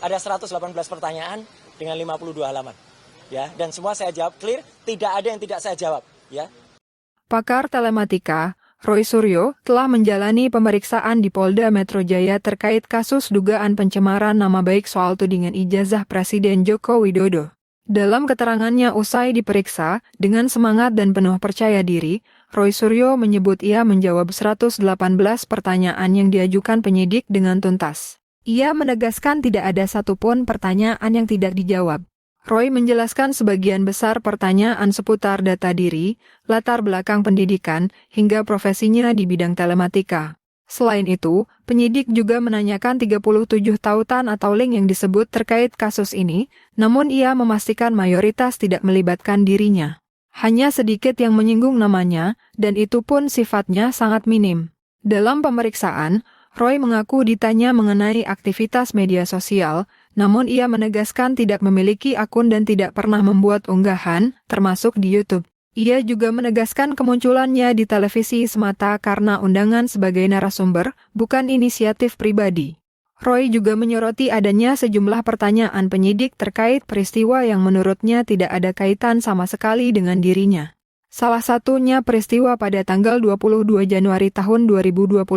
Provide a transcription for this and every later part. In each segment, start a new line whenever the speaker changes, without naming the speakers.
Ada 118 pertanyaan dengan 52 halaman. Ya, dan semua saya jawab clear, tidak ada yang tidak saya jawab, ya.
Pakar telematika, Roy Suryo, telah menjalani pemeriksaan di Polda Metro Jaya terkait kasus dugaan pencemaran nama baik soal tudingan ijazah Presiden Joko Widodo. Dalam keterangannya usai diperiksa, dengan semangat dan penuh percaya diri, Roy Suryo menyebut ia menjawab 118 pertanyaan yang diajukan penyidik dengan tuntas. Ia menegaskan tidak ada satupun pertanyaan yang tidak dijawab. Roy menjelaskan sebagian besar pertanyaan seputar data diri, latar belakang pendidikan, hingga profesinya di bidang telematika. Selain itu, penyidik juga menanyakan 37 tautan atau link yang disebut terkait kasus ini, namun ia memastikan mayoritas tidak melibatkan dirinya. Hanya sedikit yang menyinggung namanya, dan itu pun sifatnya sangat minim. Dalam pemeriksaan, Roy mengaku ditanya mengenai aktivitas media sosial, namun ia menegaskan tidak memiliki akun dan tidak pernah membuat unggahan, termasuk di YouTube. Ia juga menegaskan kemunculannya di televisi semata karena undangan sebagai narasumber, bukan inisiatif pribadi. Roy juga menyoroti adanya sejumlah pertanyaan penyidik terkait peristiwa yang menurutnya tidak ada kaitan sama sekali dengan dirinya. Salah satunya peristiwa pada tanggal 22 Januari tahun 2025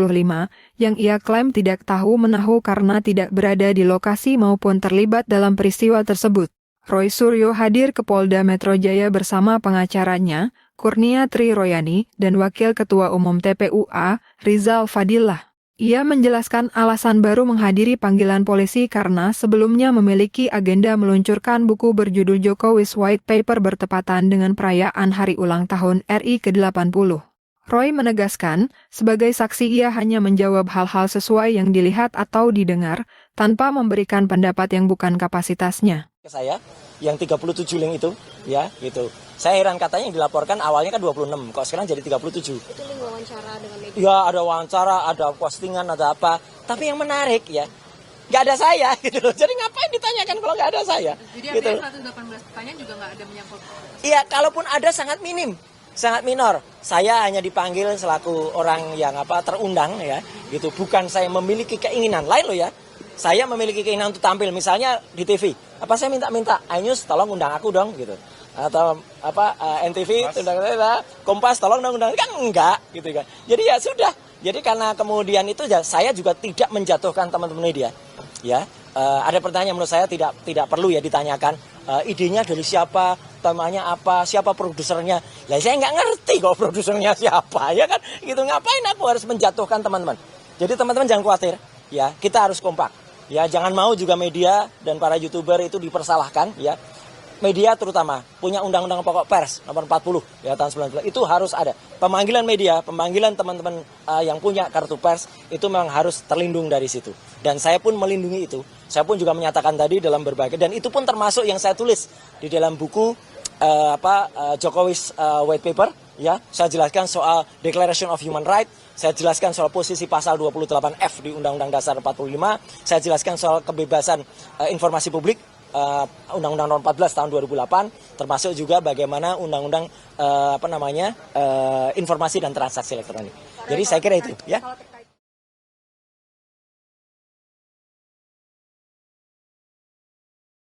yang ia klaim tidak tahu menahu karena tidak berada di lokasi maupun terlibat dalam peristiwa tersebut. Roy Suryo hadir ke Polda Metro Jaya bersama pengacaranya, Kurnia Tri Royani, dan Wakil Ketua Umum TPUA, Rizal Fadillah. Ia menjelaskan alasan baru menghadiri panggilan polisi karena sebelumnya memiliki agenda meluncurkan buku berjudul Jokowi's White Paper bertepatan dengan perayaan Hari Ulang Tahun RI ke-80. Roy menegaskan, sebagai saksi ia hanya menjawab hal-hal sesuai yang dilihat atau didengar, tanpa memberikan pendapat yang bukan kapasitasnya.
Saya, yang 37 link itu, ya, gitu. Saya heran katanya yang dilaporkan awalnya kan 26, kok sekarang jadi 37.
Itu link wawancara dengan media.
Ya, ada wawancara, ada postingan, ada apa. Tapi yang menarik ya, nggak ada saya gitu loh. Jadi ngapain ditanyakan kalau nggak ada saya?
Jadi
gitu.
artinya 118 pertanyaan juga nggak ada menyangkut.
Iya, kalaupun ada sangat minim, sangat minor. Saya hanya dipanggil selaku orang yang terundang ya, gitu. Bukan saya memiliki keinginan lain loh ya. Saya memiliki keinginan untuk tampil, misalnya di TV. Apa saya minta, iNews tolong undang aku dong gitu. Atau NTV, Kompas tolong dong undang, kan enggak gitu kan. Jadi ya sudah. Jadi karena kemudian itu saya juga tidak menjatuhkan teman-teman media. Ya, ada pertanyaan menurut saya tidak perlu ya ditanyakan. Idenya dari siapa, temanya apa, siapa produsernya. Ya saya nggak ngerti kok produsernya siapa ya kan. Gitu ngapain aku harus menjatuhkan teman-teman. Jadi teman-teman jangan khawatir. Ya, kita harus kompak. Ya, jangan mau juga media dan para YouTuber itu dipersalahkan ya. Media terutama punya undang-undang pokok pers nomor 40 ya tahun 19 itu harus ada. Pemanggilan media, pemanggilan teman-teman yang punya kartu pers itu memang harus terlindung dari situ. Dan saya pun melindungi itu. Saya pun juga menyatakan tadi dalam berbagai, dan itu pun termasuk yang saya tulis di dalam buku Jokowi's White Paper ya. Saya jelaskan soal Declaration of Human Rights, saya jelaskan soal posisi pasal 28F di Undang-Undang Dasar 45, saya jelaskan soal kebebasan informasi publik, Undang-Undang Nomor 14 tahun 2008, termasuk juga bagaimana Undang-Undang informasi dan transaksi elektronik. Jadi saya kira itu ya.